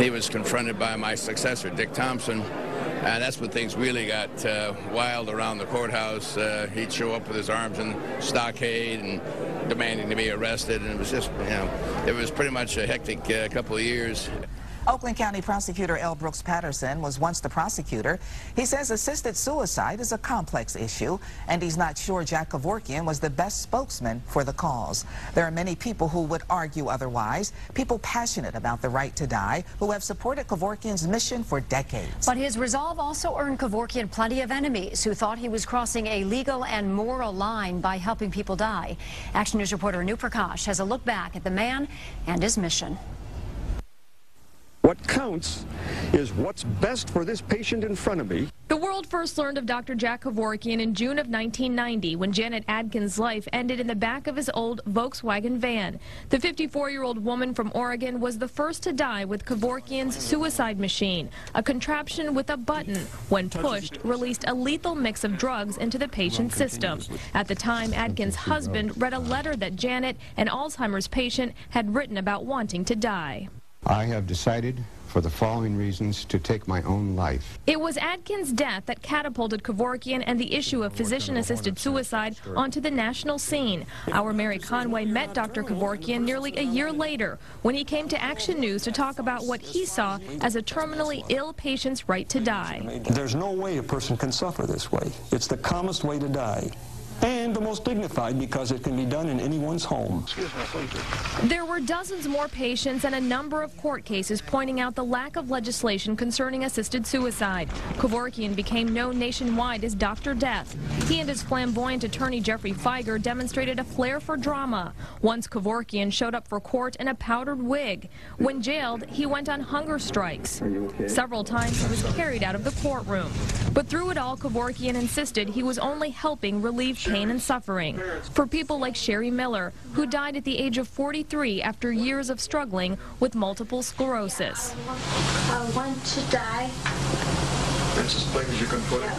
he was confronted by my successor, Dick Thompson. And that's when things really got wild around the courthouse. He'd show up with his arms in stockade and demanding to be arrested. And it was just, it was pretty much a hectic couple of years. Oakland County Prosecutor L. Brooks Patterson was once the prosecutor. He says assisted suicide is a complex issue, and he's not sure Jack Kevorkian was the best spokesman for the cause. There are many people who would argue otherwise, people passionate about the right to die, who have supported Kevorkian's mission for decades. But his resolve also earned Kevorkian plenty of enemies who thought he was crossing a legal and moral line by helping people die. Action News reporter Anu Prakash has a look back at the man and his mission. What counts is what's best for this patient in front of me. The world first learned of Dr. Jack Kevorkian in June of 1990 when Janet Adkins' life ended in the back of his old Volkswagen van. The 54-year-old woman from Oregon was the first to die with Kevorkian's suicide machine, a contraption with a button, when pushed, released a lethal mix of drugs into the patient's system. At the time, Adkins' husband read a letter that Janet, an Alzheimer's patient, had written about wanting to die. I have decided, for the following reasons, to take my own life. It was Adkins' death that catapulted Kevorkian and the issue of physician-assisted suicide onto the national scene. Our Mary Conway met Dr. Kevorkian nearly a year later when he came to Action News to talk about what he saw as a terminally ill patient's right to die. There's no way a person can suffer this way. It's the calmest way to die. And the most dignified because it can be done in anyone's home. There were dozens more patients and a number of court cases pointing out the lack of legislation concerning assisted suicide. Kevorkian became known nationwide as Dr. Death. He and his flamboyant attorney Jeffrey Feiger demonstrated a flair for drama. Once Kevorkian showed up for court in a powdered wig. When jailed, he went on hunger strikes. Several times he was carried out of the courtroom. But through it all, Kevorkian insisted he was only helping relieve pain and suffering. For people like Sherry Miller, who died at the age of 43 after years of struggling with multiple sclerosis. I want to die. That's as plain as you can put it.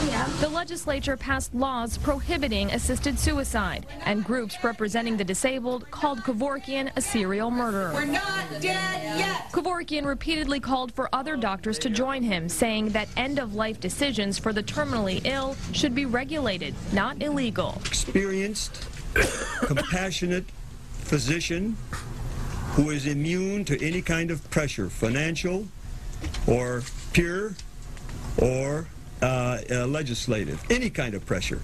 Yeah. The legislature passed laws prohibiting assisted suicide, and groups representing the disabled called Kevorkian a serial murderer. We're not dead yet! Kevorkian repeatedly called for other doctors to join him, saying that end-of-life decisions for the terminally ill should be regulated, not illegal. Experienced, compassionate physician who is immune to any kind of pressure, financial or peer or legislative, any kind of pressure,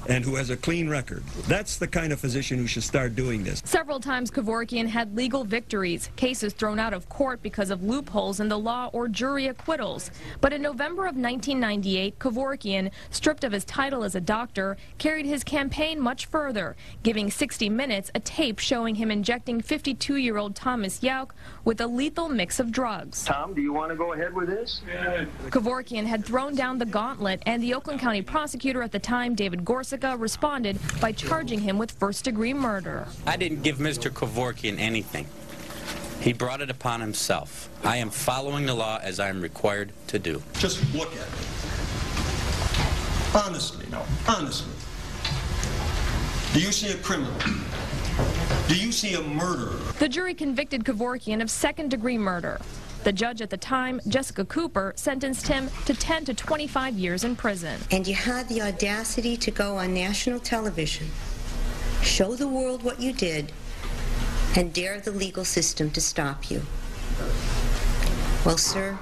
and who has a clean record. That's the kind of physician who should start doing this. Several times Kevorkian had legal victories, cases thrown out of court because of loopholes in the law or jury acquittals. But in November of 1998, Kevorkian, stripped of his title as a doctor, carried his campaign much further, giving 60 Minutes a tape showing him injecting 52-year-old Thomas Yauk with a lethal mix of drugs. Tom, do you want to go ahead with this? Kevorkian had thrown down the gauntlet, and the Oakland County prosecutor at the time, David Gorsuch, responded by charging him with first-degree murder. I didn't give Mr. Kevorkian anything. He brought it upon himself. I am following the law as I am required to do. Just look at it. Honestly, no, honestly. Do you see a criminal? Do you see a murderer? The jury convicted Kevorkian of second-degree murder. The judge at the time, Jessica Cooper, sentenced him to 10 to 25 years in prison. And you had the audacity to go on national television, show the world what you did, and dare the legal system to stop you. Well, sir,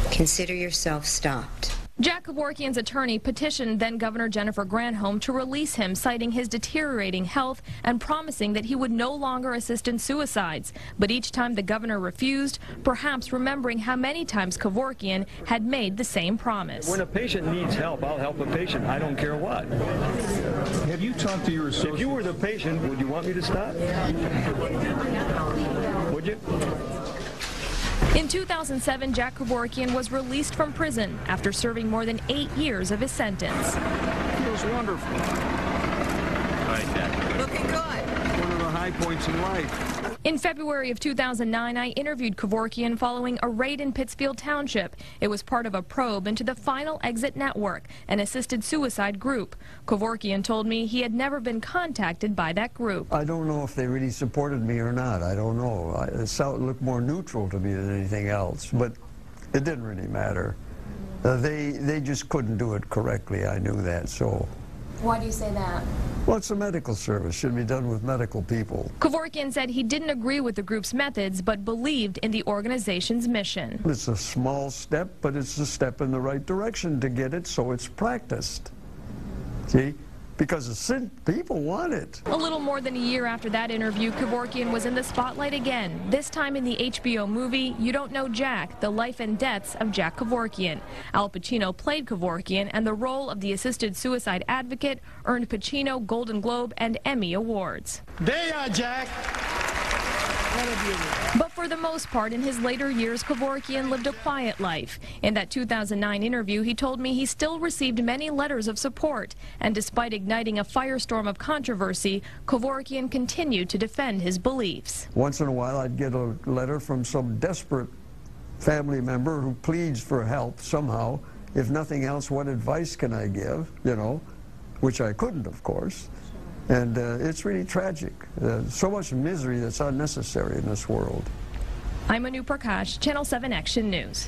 consider yourself stopped. Jack Kevorkian's attorney petitioned then-Governor Jennifer Granholm to release him, citing his deteriorating health and promising that he would no longer assist in suicides. But each time the governor refused, perhaps remembering how many times Kevorkian had made the same promise. When a patient needs help, I'll help a patient. I don't care what. Have you talked to your associate? If you were the patient, would you want me to stop? Would you? In 2007, Jack Kevorkian was released from prison after serving more than 8 years of his sentence. Feels wonderful. Looking good. One of the high points in life. In February of 2009, I interviewed Kevorkian following a raid in Pittsfield Township. It was part of a probe into the Final Exit Network, an assisted suicide group. Kevorkian told me he had never been contacted by that group. I don't know if they really supported me or not. I don't know. It looked more neutral to me than anything else, but it didn't really matter. They just couldn't do it correctly. I knew that, so. Why do you say that? Well, it's a medical service. Should be done with medical people. Kevorkian said he didn't agree with the group's methods, but believed in the organization's mission. It's a small step, but it's a step in the right direction to get it so it's practiced. See? Because people want it. A little more than a year after that interview, Kevorkian was in the spotlight again, this time in the HBO movie You Don't Know Jack, The Life and Deaths of Jack Kevorkian. Al Pacino played Kevorkian, and the role of the assisted suicide advocate earned Pacino Golden Globe and Emmy awards. There you are, Jack. But for the most part, in his later years, Kevorkian lived a quiet life. In that 2009 interview, he told me he still received many letters of support. And despite igniting a firestorm of controversy, Kevorkian continued to defend his beliefs. Once in a while, I'd get a letter from some desperate family member who pleads for help somehow. If nothing else, what advice can I give, you know, which I couldn't, of course. And it's really tragic. So much misery that's unnecessary in this world. I'm Anu Prakash, Channel 7 Action News.